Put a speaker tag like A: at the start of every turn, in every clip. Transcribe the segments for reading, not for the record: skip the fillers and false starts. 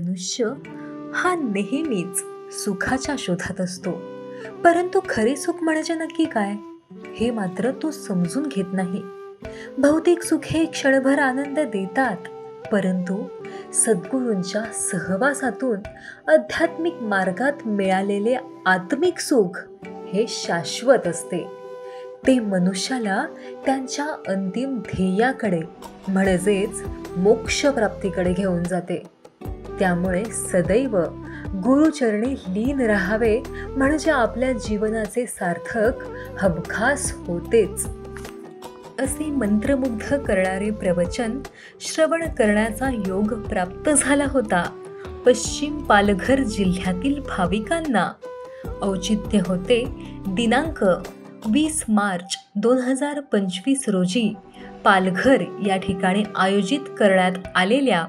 A: मनुष्य हा नेहमीच सुखाच्या शोधात असतो, परंतु खरे सुख म्हणजे नक्की काय हे मात्र तो समजून घेत नाही. भौतिक सुखे क्षणभर आनंद देतात, परंतु सद्गुरूंच्या सहवासातून आध्यात्मिक मार्गात मिळालेले आत्मिक सुख हे शाश्वत असते. ते मनुष्याला त्यांच्या अंतिम ध्येयाकडे म्हणजेच मोक्षप्राप्तीकडे घेऊन जाते. त्यामुळे सदैव गुरुचरणी लीन राहावे म्हणजे आपल्या जीवनाचे सार्थक हमखास होतेच. असे मंत्रमुग्ध करणारे प्रवचन श्रवण करण्याचा योग प्राप्त झाला होता. पश्चिम पालघर जिल्ह्यातील भाविकांना. औचित्य होते दिनांक 20 मार्च 2025 रोजी पालघर या ठिकाणी आयोजित करण्यात आलेल्या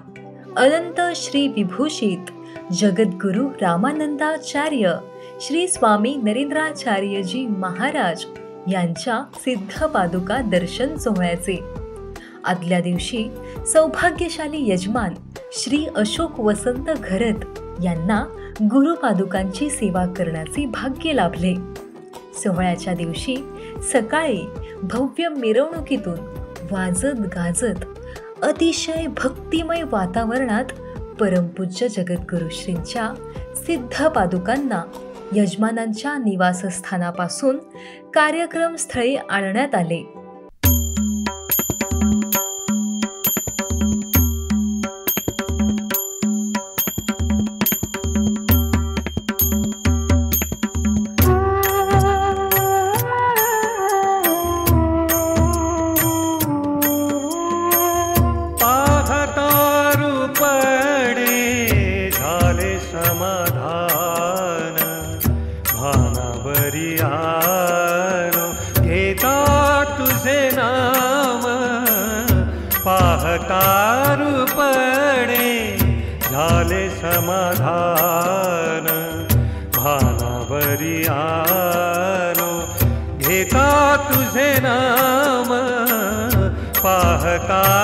A: अनंत श्री विभूषित जगद्गुरु रामानंदाचार्य श्री स्वामी नरेंद्राचार्यजी महाराज यांच्या सिद्ध पादुका दर्शन सोहळ्याचे. आदल्या दिवशी सौभाग्यशाली यजमान श्री अशोक वसंत घरत यांना गुरुपादुकांची सेवा करण्याचे भाग्य लाभले. सोहळ्याच्या दिवशी सकाळी भव्य मिरवणुकीतून वाजत गाजत अतिशय भक्तिमय वातावरणात परमपूज्य जगद्गुरुश्रींच्या सिद्ध पादुकांना यजमानांच्या निवासस्थानापासून कार्यक्रम स्थळी आणण्यात आले.
B: पाहतारूपणे झाले समाधान, भानावरी आलो घेता तुझे नाम पाहतारूपणे.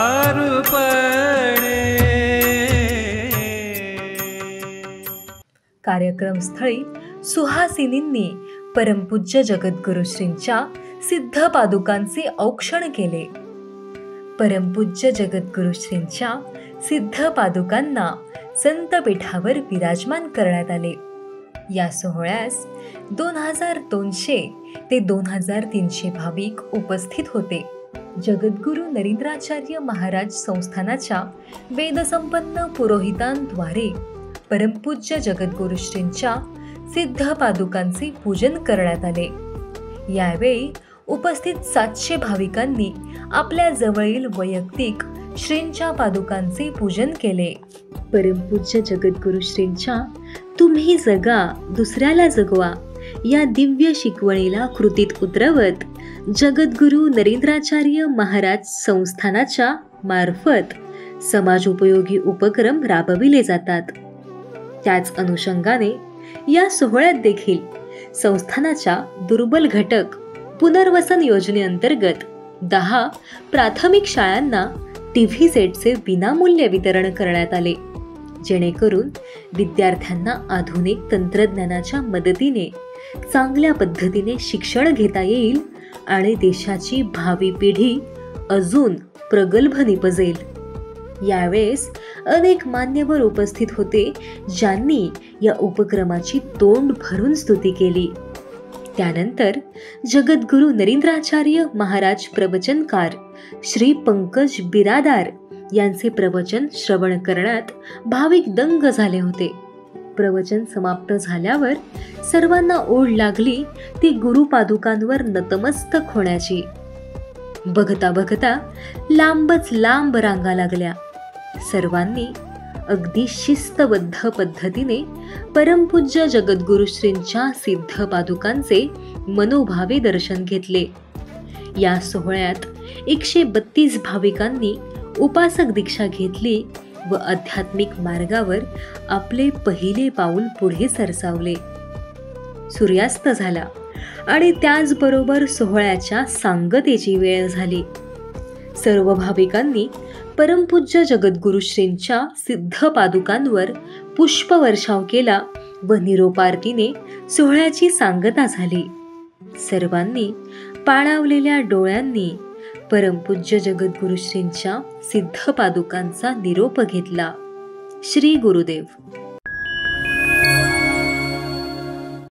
A: कार्यक्रमस्थळी सुहासिनींनी परमपूज्य जगद्गुरुश्रींच्या सिद्ध पादुकांचे औक्षण केले. परमपूज्य जगद्गुरुश्रींच्या सिद्ध पादुकांना संतपीठावर विराजमान करण्यात आले. या सोहळ्यास 2200 ते 2300 भाविक उपस्थित होते. जगद्गुरु नरेंद्राचार्य महाराज संस्थानाच्या वेदसंपन्न पुरोहितांद्वारे परमपूज्य जगद्गुरुश्रींच्या सिद्ध पादुकांचे पूजन करण्यात आले. यावेळी उपस्थित 700 भाविकांनी आपल्या जवळील वैयक्तिक श्रींच्या पादुकांचे पूजन केले. परमपूज्य जगद्गुरु श्रींच्या तुम्ही जगा दुसऱ्याला जगवा या दिव्य शिकवणीला कृतीत उतरवत जगद्गुरु नरेंद्राचार्य महाराज संस्थानाच्या मार्फत समाजोपयोगी उपक्रम राबविले जातात. त्याच अनुषंगाने या सोहळ्यात देखील संस्थानाच्या दुर्बल घटक पुनर्वसन योजनेअंतर्गत 10 प्राथमिक शाळांना टीव्ही सेटचे विनामूल्य वितरण करण्यात आले, जेणेकरून विद्यार्थ्यांना आधुनिक तंत्रज्ञानाच्या मदतीने चांगल्या पद्धतीने शिक्षण घेता येईल आणि देशाची भावी पिढी अजून प्रगल्भ निपजेल. यावेळेस अनेक मान्यवर उपस्थित होते, ज्यांनी या उपक्रमाची तोंड भरून स्तुती केली. त्यानंतर जगद्गुरु नरेंद्राचार्य महाराज प्रवचनकार श्री पंकज बिरादार यांचे प्रवचन श्रवण करण्यात भाविक दंग झाले होते. प्रवचन समाप्त झाल्यावर सर्वांना ओढ लागली ती गुरुपादुकांवर नतमस्तक होण्याची. बघता बघता लांबच लांब रांगा लागल्या. सर्वांनी अगदी शिस्तबद्ध पद्धतीने परमपूज्य जगद्गुरुश्रींच्या सिद्ध पादुकांचे मनोभावे दर्शन घेतले. या सोहळ्यात 132 भाविकांनी उपासक दीक्षा घेतली व आध्यात्मिक मार्गावर आपले पहिले पाऊल पुढे सरसावले. सूर्यास्त झाला आणि त्याचबरोबर सोहळ्याच्या सांगतेची वेळ झाली. सर्व भाविकांनी परमपूज्य जगद्गुरुश्रींच्या सिद्ध पादुकांवर पुष्पवर्षाव केला व निरोपार्तीने सोहळ्याची सांगता झाली. सर्वांनी पाणावलेल्या डोळ्यांनी परमपूज्य जगद्गुरुश्रींच्या सिद्ध पादुकांचा निरोप घेतला. श्री गुरुदेव.